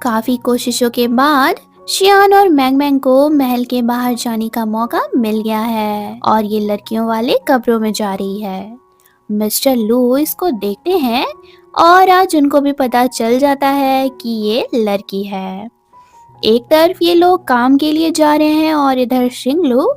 काफी कोशिशों के बाद शियान और मैंग मैंग को महल के बाहर जाने का मौका मिल गया है और ये लड़कियों वाले कब्रों में जा रही है। मिस्टर लू इसको देखते हैं और आज उनको भी पता चल जाता है कि ये लड़की है। एक तरफ ये लोग काम के लिए जा रहे हैं और इधर शिंगलू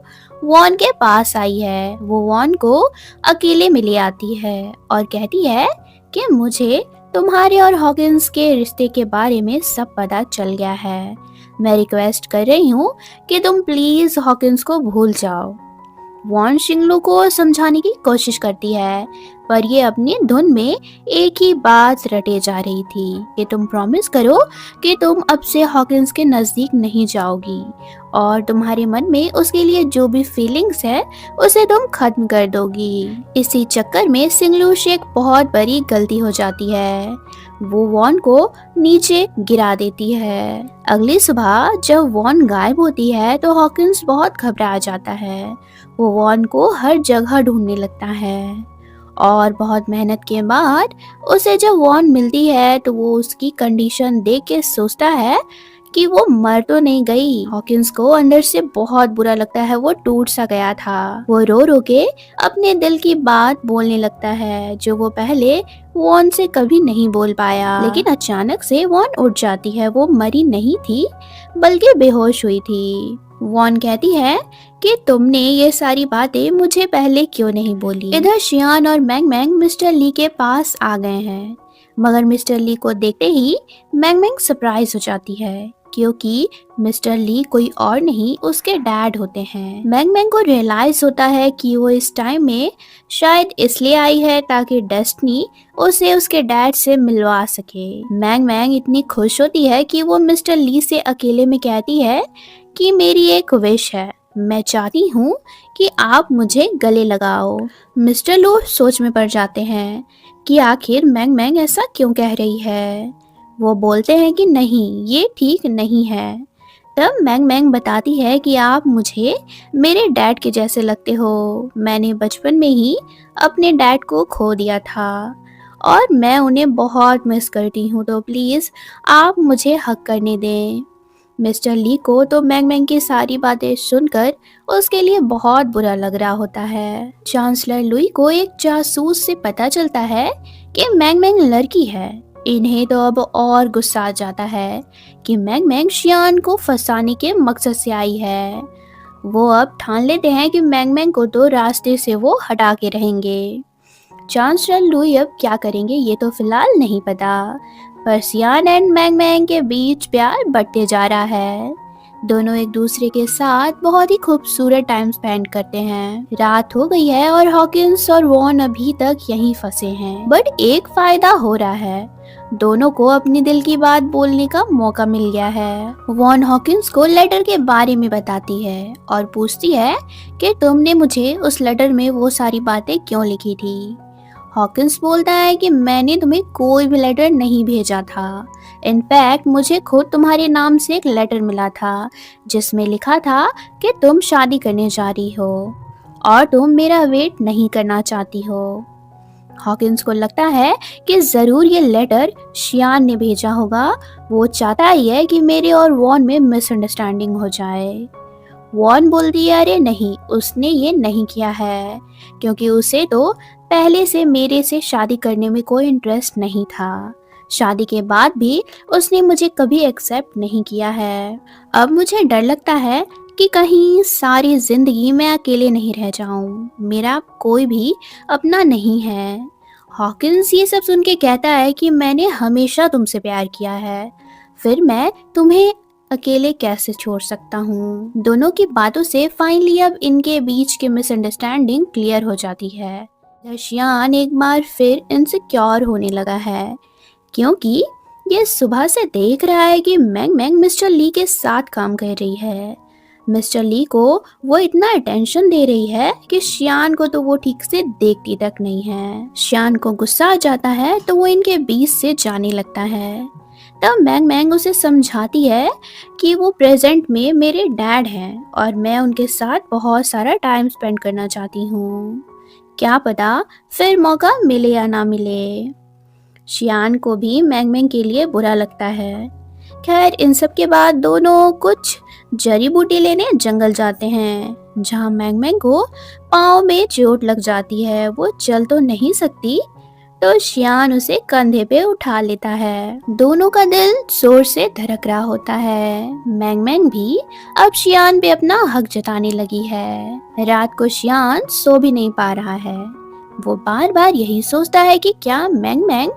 वॉन के पास आई है। वो वॉन को अकेले मिले आती है और कहती है कि मुझे तुम्हारे और हॉकिंस के रिश्ते के बारे में सब पता चल गया है। मैं रिक्वेस्ट कर रही हूँ कि तुम प्लीज हॉकिंस को भूल जाओ। वॉन शिंगलू को समझाने की कोशिश करती है पर ये अपनी धुन में एक ही बात रटे जा रही थी कि तुम प्रॉमिस करो कि तुम अब से हॉकिंस के नजदीक नहीं जाओगी और तुम्हारे मन में उसके लिए जो भी फीलिंग्स है उसे तुम खत्म कर दोगी। इसी चक्कर में शिंगलू से एक बहुत बड़ी गलती हो जाती है। वो वॉन को नीचे गिरा देती है। अगली सुबह जब वॉन गायब होती है तो हॉकिंस बहुत घबरा जाता है। वो वॉन को हर जगह ढूंढने लगता है और बहुत मेहनत के बाद उसे जब वॉन मिलती है तो वो उसकी कंडीशन देख के सोचता है कि वो मर तो नहीं गई। हॉकिंस को अंदर से बहुत बुरा लगता है, वो टूट सा गया था। वो रो रो के अपने दिल की बात बोलने लगता है जो वो पहले वॉन से कभी नहीं बोल पाया। लेकिन अचानक से वॉन उठ जाती है। वो मरी नहीं थी बल्कि बेहोश हुई थी। वॉन कहती है कि तुमने ये सारी बातें मुझे पहले क्यों नहीं बोली। इधर शियान और मैंग मैंग मिस्टर ली के पास आ गए हैं मगर मिस्टर ली को देखते ही मैंग मैंग सरप्राइज हो जाती है क्योंकि मिस्टर ली कोई और नहीं उसके डैड होते हैं। मैंग मैंग को रियलाइज होता है कि वो इस टाइम में शायद इसलिए आई है ताकि डेस्टिनी उसे उसके डैड से मिलवा सके। मैंग मैंग इतनी खुश होती है कि वो मिस्टर ली से अकेले में कहती है कि मेरी एक विश है, मैं चाहती हूँ कि आप मुझे गले लगाओ। मिस्टर लो सोच में पड़ जाते हैं कि आखिर मैंग मैंग ऐसा क्यों कह रही है। वो बोलते हैं कि नहीं, ये ठीक नहीं है। तब मैंग मैंग बताती है कि आप मुझे मेरे डैड के जैसे लगते हो। मैंने बचपन में ही अपने डैड को खो दिया था और मैं उन्हें बहुत मिस करती हूँ, तो प्लीज़ आप मुझे हक करने दें। मिस्टर ली को तो मैंग मैंग की सारी बातें सुनकर उसके लिए बहुत बुरा लग रहा होता है। चांसलर लुई को एक जासूस से पता चलता है कि मैंग मैंग लड़की है। इन्हें तो अब और गुस्सा आ जाता है कि मैंग मैंग शियान को फंसाने के मकसद से आई है। वो अब ठान लेते हैं कि मैंग मैंग को तो रास्ते से वो हटा के रहेंगे। चांसलर लुई अब क्या करेंगे ये तो फिलहाल नहीं पता, पर शियान एंड मैंग मैंग के बीच प्यार बढ़ते जा रहा है। दोनों एक दूसरे के साथ बहुत ही खूबसूरत टाइम स्पेंड करते हैं। रात हो गई है और हॉकिंस और वॉन अभी तक यहीं फंसे हैं, बट एक फायदा हो रहा है, दोनों को अपनी दिल की बात बोलने का मौका मिल गया है। वॉन हॉकिंस को लेटर के बारे में बताती है और पूछती है कि तुमने मुझे उस लेटर में वो सारी बातें क्यों लिखी थी। हॉकिंस बोलता है कि मैंने तुम्हें कोई भी लेटर नहीं भेजा था। इनफैक्ट मुझे खुद तुम्हारे नाम से एक लेटर मिला था जिसमें लिखा था कि तुम शादी करने जा रही हो और तुम मेरा वेट नहीं करना चाहती हो। हॉकिंस को लगता है कि जरूर ये लेटर शियान ने भेजा होगा। वो चाहता ही है कि मेरे और वॉन में मिसअंडरस्टैंडिंग हो जाए। वॉन बोलती है अरे नहीं, उसने ये नहीं किया है क्योंकि उसे तो पहले से मेरे से शादी करने में कोई इंटरेस्ट नहीं था। शादी के बाद भी उसने मुझे कभी एक्सेप्ट नहीं किया है। अब मुझे डर लगता है कि कहीं सारी जिंदगी मैं अकेले नहीं रह जाऊं। मेरा कोई भी अपना नहीं है। हॉकिंस ये सब सुन के कहता है कि मैंने हमेशा तुमसे प्यार किया है, फिर मैं तुम्हें अकेले कैसे छोड़ सकता हूँ। दोनों की बातों से फाइनली अब इनके बीच की मिसअंडरस्टैंडिंग क्लियर हो जाती है। शियान एक बार फिर इनसिक्योर होने लगा है क्योंकि ये सुबह से देख रहा है कि मैंग मैंग मिस्टर ली के साथ काम कर रही है। मिस्टर ली को वो इतना अटेंशन दे रही है कि शियान को तो वो ठीक से देखती तक नहीं है। शियान को गुस्सा आ जाता है तो वो इनके बीच से जाने लगता है। तब मैंग मैंग उसे समझाती है कि वो प्रेजेंट में मेरे डैड हैं और मैं उनके साथ बहुत सारा टाइम स्पेंड करना चाहती हूँ। क्या पता फिर मौका मिले या ना मिले। शियान को भी मैंग मैंग के लिए बुरा लगता है। खैर इन सब के बाद दोनों कुछ जड़ी बूटी लेने जंगल जाते हैं, जहाँ मैंग मैंग को पाँव में चोट लग जाती है। वो चल तो नहीं सकती, तो शियान उसे कंधे पे उठा लेता है। दोनों का दिल जोर से धड़क रहा होता है। मैंग मैंग भी अब शियान पे अपना हक जताने लगी है। रात को शियान सो भी नहीं पा रहा है। वो बार बार यही सोचता है कि क्या मैंग मैंग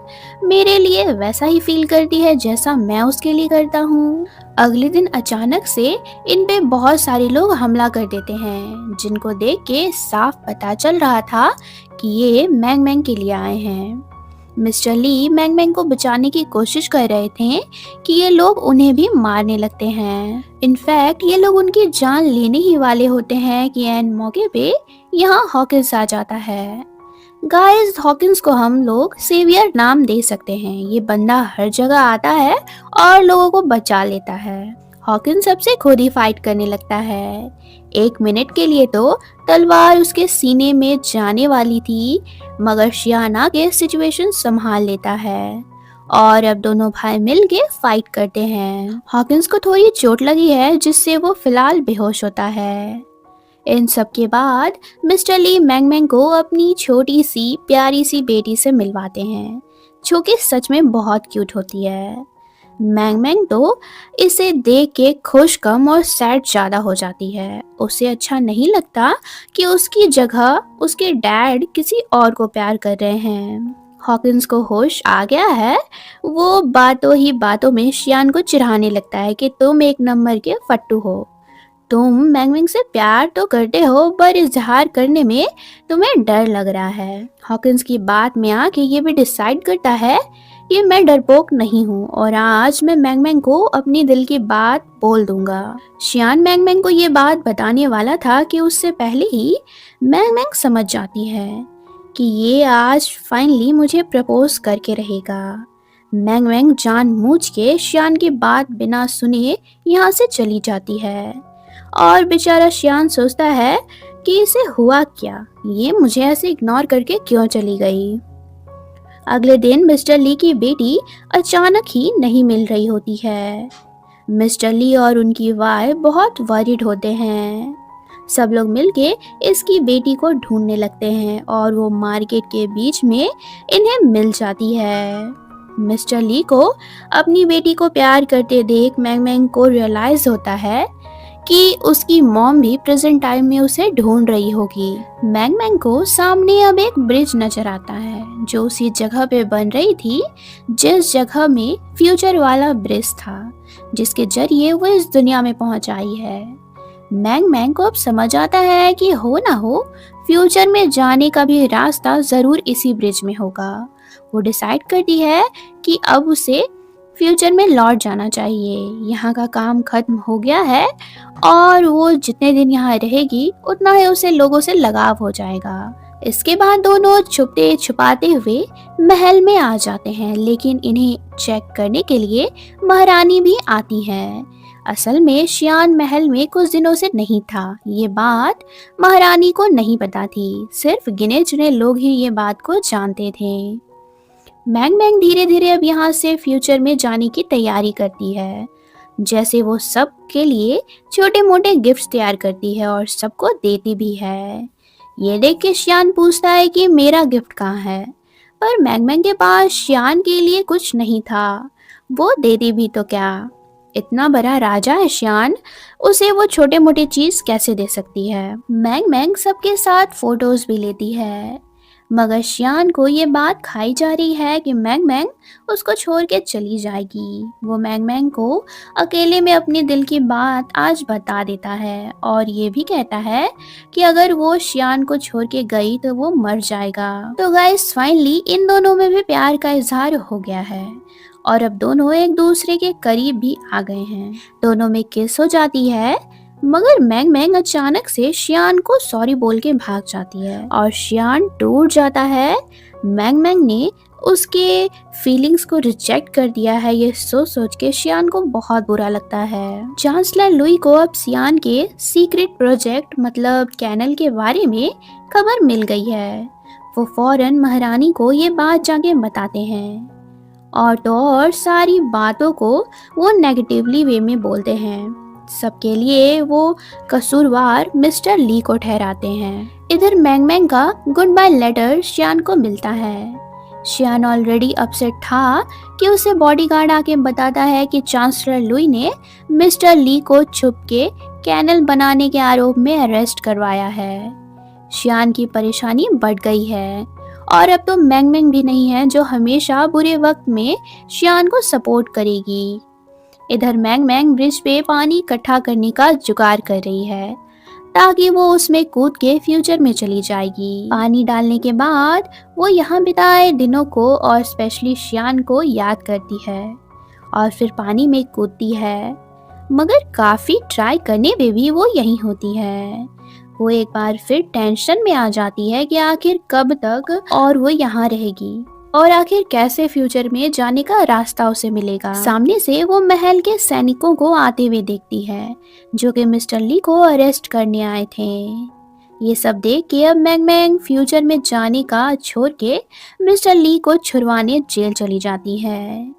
मेरे लिए वैसा ही फील करती है जैसा मैं उसके लिए करता हूँ। अगले दिन अचानक से इन पे बहुत सारे लोग हमला कर देते हैं, जिनको देख के साफ पता चल रहा था कि ये मैंग मैंग के लिए आए हैं। मिस्टर ली मैंग मैंग को बचाने की कोशिश कर रहे थे कि ये लोग उन्हें भी मारने लगते हैं। इनफैक्ट ये लोग उनकी जान लेने ही वाले होते हैं कि एन मौके पे यहाँ हॉकिंस आ जाता है। गाइस, हॉकिंस को हम लोग सेवियर नाम दे सकते हैं। ये बंदा हर जगह आता है और लोगों को बचा लेता है। हॉकिंस सबसे खुद ही फाइट करने लगता है। 1 मिनट के लिए तो तलवार उसके सीने में जाने वाली थी, मगर शियाना के सिचुएशन संभाल लेता है और अब दोनों भाई मिलके फाइट करते हैं। हॉकिंस को थोड़ी चोट लगी है, जिससे वो फिलहाल बेहोश होता है। इन सब के बाद मिस्टर ली मैंग मैंग को अपनी छोटी सी प्यारी सी बेटी से मिलवाते हैं, जो कि सच में बहुत क्यूट होती है। मैंग मैंग तो इसे देख के खुश कम और सैड ज्यादा हो जाती है। उसे अच्छा नहीं लगता कि उसकी जगह उसके डैड किसी और को प्यार कर रहे हैं। हॉकिंस को होश आ गया है। वो बातों ही बातों में शियान को चिढ़ाने लगता है कि तुम एक नंबर के फट्टू हो। तुम मैंग मैंग से प्यार तो करते हो, पर इजहार करने में तुम्हें डर लग रहा है। हॉकिंस की बात में आके ये भी डिसाइड करता है कि मैं डरपोक नहीं हूँ और आज मैं मैंग मैंग को अपनी दिल की बात बोल दूंगा। शियान मैंग मैंग को ये बात बताने वाला था कि उससे पहले ही मैंग मैंग समझ जाती है कि ये आज फाइनली मुझे प्रपोज करके रहेगा। मैंग मैंग जानबूझ के शियान की बात बिना सुने यहाँ से चली जाती है और बेचारा शियान सोचता है कि इसे हुआ क्या, ये मुझे ऐसे इग्नोर करके क्यों चली गई। अगले दिन मिस्टर ली की बेटी अचानक ही नहीं मिल रही होती है। मिस्टर ली और उनकी वाइफ बहुत वरीड होते हैं। सब लोग मिलके इसकी बेटी को ढूंढने लगते हैं और वो मार्केट के बीच में इन्हें मिल जाती है। मिस्टर ली को अपनी बेटी को प्यार करते देख मैंग मैंग को रियलाइज होता है कि उसकी मॉम भी प्रेजेंट टाइम में उसे ढूंढ रही होगी। मैंग मैंग को सामने अब एक ब्रिज नजर आता है, जो उसी जगह पे बन रही थी जिस जगह में फ्यूचर वाला ब्रिज था, जिसके जरिए वो इस दुनिया में पहुंच आई है। मैंग मैंग को अब समझ आता है कि हो ना हो फ्यूचर में जाने का भी रास्ता जरूर इसी ब्रिज में होगा। वो डिसाइड करती है कि अब उसे फ्यूचर में लौट जाना चाहिए। यहाँ का काम खत्म हो गया है और वो जितने दिन यहाँ रहेगी उतना ही उसे लोगों से लगाव हो जाएगा। इसके बाद दोनों छुपते छुपाते हुए महल में आ जाते हैं, लेकिन इन्हें चेक करने के लिए महारानी भी आती है। असल में शियान महल में कुछ दिनों से नहीं था। ये बात महारानी को नहीं पता थी, सिर्फ गिने चुने लोग ही ये बात को जानते थे। मैंग मैंग धीरे धीरे अब यहाँ से फ्यूचर में जाने की तैयारी करती है। जैसे वो सब के लिए छोटे मोटे गिफ्ट्स तैयार करती है और सबको देती भी है। ये देख के शियान पूछता है कि मेरा गिफ्ट कहाँ है, पर मैंग मैंग के पास शियान के लिए कुछ नहीं था। वो देती भी तो क्या, इतना बड़ा राजा है शियान, उसे वो छोटे मोटे चीज कैसे दे सकती है। मैंग मैंग सबके साथ फोटोज भी लेती है, मगर शियान को ये बात खाई जा रही है कि मैंग मैंग उसको छोड़ के चली जाएगी। वो मैंग मैंग को अकेले में अपने दिल की बात आज बता देता है और ये भी कहता है कि अगर वो शियान को छोड़ के गई तो वो मर जाएगा। तो गाइस फाइनली इन दोनों में भी प्यार का इजहार हो गया है और अब दोनों एक दूसरे के करीब भी आ गए हैं। दोनों में किस हो जाती है, मगर मैंग मैंग अचानक से शियान को सॉरी बोल के भाग जाती है और शियान टूट जाता है। मैंग मैंग ने उसके फीलिंग्स को रिजेक्ट कर दिया है, ये सोच सोच के शियान को बहुत बुरा लगता है। चांसलर लुई को अब शियान के सीक्रेट प्रोजेक्ट मतलब कैनल के बारे में खबर मिल गई है। वो फौरन महारानी को ये बात जाके बताते हैं और तो और सारी बातों को वो नेगेटिवली वे में बोलते हैं। सबके लिए वो कसूरवार मिस्टर ली को ठहराते हैं। इधर मैंग मैंग का गुड बाय लेटर शियान को मिलता है। शियान ऑलरेडी अपसेट था कि उसे बॉडीगार्ड आके बताता है कि चांसलर लुई ने मिस्टर ली को छुप के कैनल बनाने के आरोप में अरेस्ट करवाया है। शियान की परेशानी बढ़ गई है और अब तो मैंग मैंग भी नहीं है जो हमेशा बुरे वक्त में शियान को सपोर्ट करेगी। इधर मैंग मैंग ब्रिज पे पानी इकट्ठा करने का जुगाड़ कर रही है ताकि वो उसमें कूद के फ्यूचर में चली जाएगी। पानी डालने के बाद वो यहाँ बिताए दिनों को और स्पेशली शियान को याद करती है और फिर पानी में कूदती है, मगर काफी ट्राई करने पे भी वो यहीं होती है। वो एक बार फिर टेंशन में आ जाती है कि आखिर कब तक और वो यहाँ रहेगी और आखिर कैसे फ्यूचर में जाने का रास्ता उसे मिलेगा। सामने से वो महल के सैनिकों को आते हुए देखती है जो कि मिस्टर ली को अरेस्ट करने आए थे। ये सब देख के अब मैंग मैंग फ्यूचर में जाने का छोड़ के मिस्टर ली को छुड़वाने जेल चली जाती है।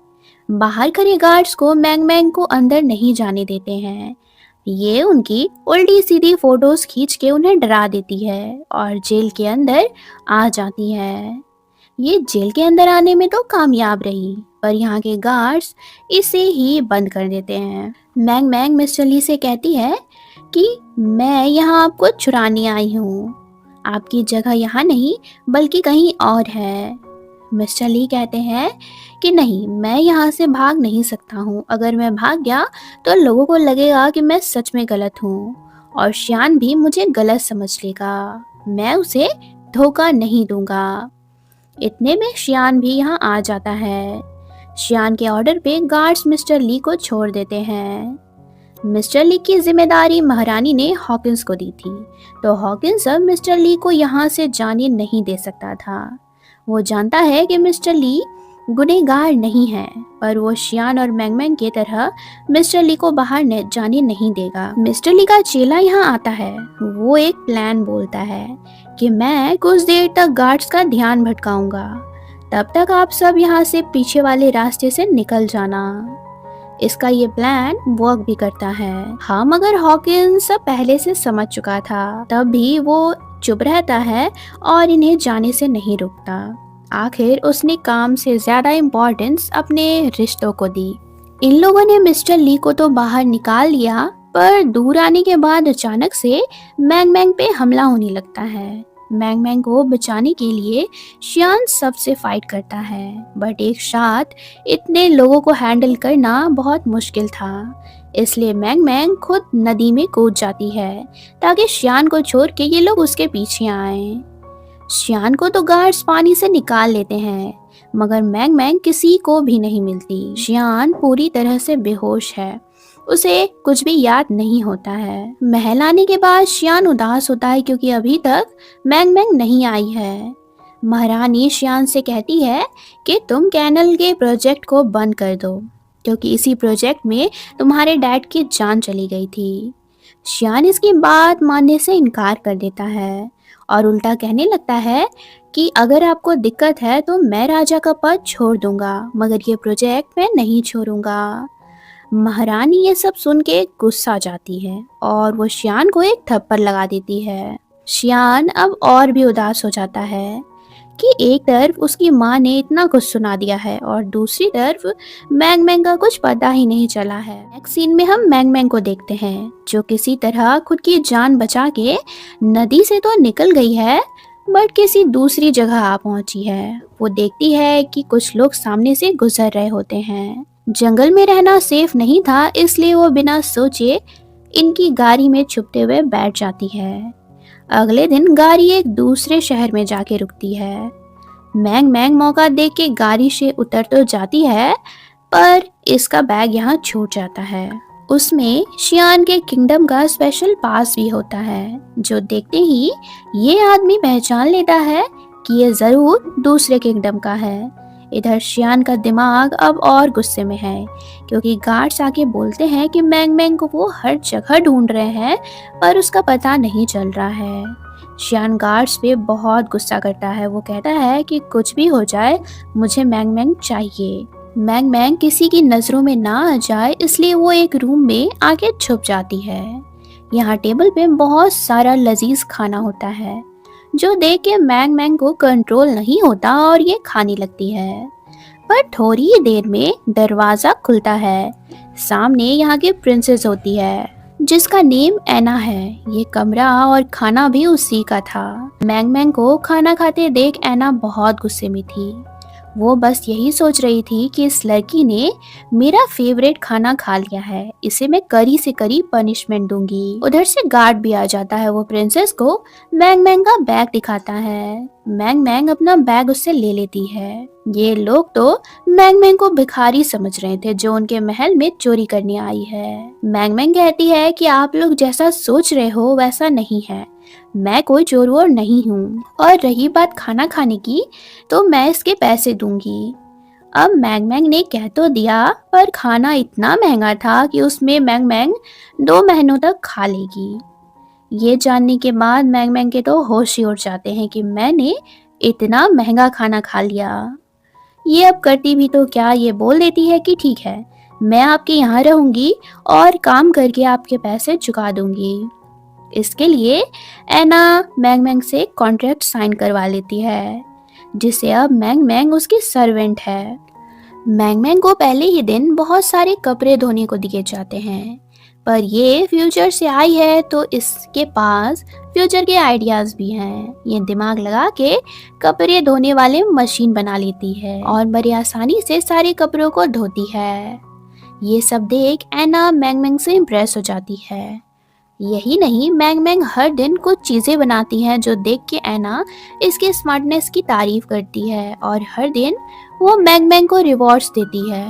बाहर खड़े गार्ड्स को मैंग मैंग को अंदर नहीं जाने देते हैं। ये उनकी उल्टी सीधी फोटोज खींच के उन्हें डरा देती है और जेल के अंदर आ जाती है। ये जेल के अंदर आने में तो कामयाब रही, पर यहाँ के गार्ड्स इसे ही बंद कर देते हैं। मैंग मैंग मिस्टर ली से कहती है कि मैं यहाँ आपको छुड़ाने आई हूँ, आपकी जगह यहाँ नहीं बल्कि कहीं और है। मिस्टर ली कहते हैं कि नहीं, मैं यहाँ से भाग नहीं सकता हूँ। अगर मैं भाग गया तो लोगों को लगेगा कि मैं सच में गलत हूँ और शियान भी मुझे गलत समझ लेगा। मैं उसे धोखा नहीं दूंगा। इतने में शियान भी यहाँ आ जाता है। शियान के ऑर्डर पे गार्ड्स मिस्टर ली को छोड़ देते हैं। मिस्टर ली की जिम्मेदारी महारानी ने हॉकिंस को दी थी, तो हॉकिंस अब मिस्टर ली को यहाँ से जाने नहीं दे सकता था। वो जानता है कि मिस्टर ली गुनहगार नहीं है, पर वो शियान और मैंग मैंग की तरह मिस्टर ली को बाहर जाने नहीं देगा। मिस्टर ली का चेला यहाँ आता है। वो एक प्लान बोलता है कि मैं कुछ देर तक गार्ड्स का ध्यान भटकाऊंगा, तब तक आप सब यहाँ से पीछे वाले रास्ते से निकल जाना। इसका ये प्लान वर्क भी करता है। हाँ, मगर हॉकिंस सब पहले से समझ चुका था, तब भी वो चुप रहता है और इन्हें जाने से नहीं रुकता। आखिर उसने काम से ज्यादा इम्पोर्टेंस अपने रिश्तों को दी। इन लोगों ने मिस्टर ली को तो बाहर निकाल लिया, पर दूर आने के बाद अचानक से मैंग मैंग पे हमला होने लगता है। मैंग मैंग को बचाने के लिए शियान सबसे फाइट करता है, बट एक साथ इतने लोगों को हैंडल करना बहुत मुश्किल था। इसलिए मैंग मैंग खुद नदी में कूद जाती है ताकि शियान को छोड़ के ये लोग उसके पीछे आएं। शियान को तो गार्ड्स पानी से निकाल लेते हैं, मगर मैंग मैंग किसी को भी नहीं मिलती। शियान पूरी तरह से बेहोश है, उसे कुछ भी याद नहीं होता है। महल आने के बाद शियान उदास होता है क्योंकि अभी तक मैंग मैंग नहीं आई है। महारानी शियान से कहती है कि तुम कैनल के प्रोजेक्ट को बंद कर दो, क्योंकि इसी प्रोजेक्ट में तुम्हारे डैड की जान चली गई थी। शियान इसकी बात मानने से इनकार कर देता है और उल्टा कहने लगता है कि अगर आपको दिक्कत है तो मैं राजा का पद छोड़ दूंगा, मगर ये प्रोजेक्ट मैं नहीं छोड़ूंगा। महारानी ये सब सुन के गुस्सा जाती है और वो शियान को एक थप्पड़ लगा देती है। शियान अब और भी उदास हो जाता है कि एक तरफ उसकी माँ ने इतना कुछ सुना दिया है और दूसरी तरफ मैंग मैंग का कुछ पता ही नहीं चला है। नेक्स्ट सीन में हम मैंग मैंग को देखते हैं जो किसी तरह खुद की जान बचा के नदी से तो निकल गई है, बट किसी दूसरी जगह आ पहुंची है। वो देखती है कि कुछ लोग सामने से गुजर रहे होते हैं। जंगल में रहना सेफ नहीं था, इसलिए वो बिना सोचे इनकी गाड़ी में छुपते हुए बैठ जाती है। अगले दिन गाड़ी एक दूसरे शहर में जाके रुकती है। मैंग मैंग मौका देख के गाड़ी से उतर तो जाती है, पर इसका बैग यहाँ छूट जाता है। उसमें शियान के किंगडम का स्पेशल पास भी होता है, जो देखते ही ये आदमी पहचान लेता है कि ये जरूर दूसरे किंगडम का है। इधर शियान का दिमाग अब और गुस्से में है क्योंकि गार्ड्स आके बोलते हैं कि मैंग मैंग को वो हर जगह ढूंढ रहे हैं, पर उसका पता नहीं चल रहा है। शियान गार्ड्स पे बहुत गुस्सा करता है। वो कहता है कि कुछ भी हो जाए मुझे मैंग मैंग चाहिए। मैंग मैंग किसी की नज़रों में ना आ जाए इसलिए वो एक रूम में आके छुप जाती है। यहाँ टेबल पे बहुत सारा लजीज खाना होता है जो देख के मैंग मैंग को कंट्रोल नहीं होता और ये खाने लगती है। पर थोड़ी ही देर में दरवाज़ा खुलता है। सामने यहाँ की प्रिंसेस होती है जिसका नेम एना है। ये कमरा और खाना भी उसी का था। मैंग मैंग को खाना खाते देख एना बहुत गुस्से में थी। वो बस यही सोच रही थी कि इस लड़की ने मेरा फेवरेट खाना खा लिया है, इसे मैं कड़ी से कड़ी पनिशमेंट दूंगी। उधर से गार्ड भी आ जाता है। वो प्रिंसेस को मैंग मैंग का बैग दिखाता है। मैंग मैंग अपना बैग उससे ले लेती है। ये लोग तो मैंग मैंग को भिखारी समझ रहे थे जो उनके महल में चोरी करने आई है। मैंग मैंग कहती है कि आप लोग जैसा सोच रहे हो वैसा नहीं है, मैं कोई चोर वोर नहीं हूँ। और रही बात खाना खाने की तो मैं इसके पैसे दूंगी। अब मैंग मैंग ने कह तो दिया पर खाना इतना महंगा था कि उसमें मैंग मैंग 2 महीनों तक खा लेगी। ये जानने के बाद मैंग मैंग के तो होश ही उड़ जाते हैं कि मैंने इतना महंगा खाना खा लिया। ये अब करती भी तो क्या, ये बोल देती है कि ठीक है मैं आपके यहाँ रहूंगी और काम करके आपके पैसे चुका दूंगी। इसके लिए एना मैंग मैंग से कॉन्ट्रैक्ट साइन करवा लेती है जिसे अब मैंग मैंग उसकी सर्वेंट है। मैंग मैंग को पहले ही दिन बहुत सारे कपड़े धोने को दिए जाते हैं पर ये फ्यूचर से आई है तो इसके पास फ्यूचर के आइडियाज भी हैं। ये दिमाग लगा के कपड़े धोने वाले मशीन बना लेती है और बड़ी आसानी से सारे कपड़ों को धोती है। ये सब देख एना मैंग मैंग से इम्प्रेस हो जाती है। यही नहीं, मैंग मैंग हर दिन कुछ चीज़ें बनाती हैं जो देख के एना इसके स्मार्टनेस की तारीफ करती है और हर दिन वो मैंग मैंग को रिवॉर्ड्स देती है।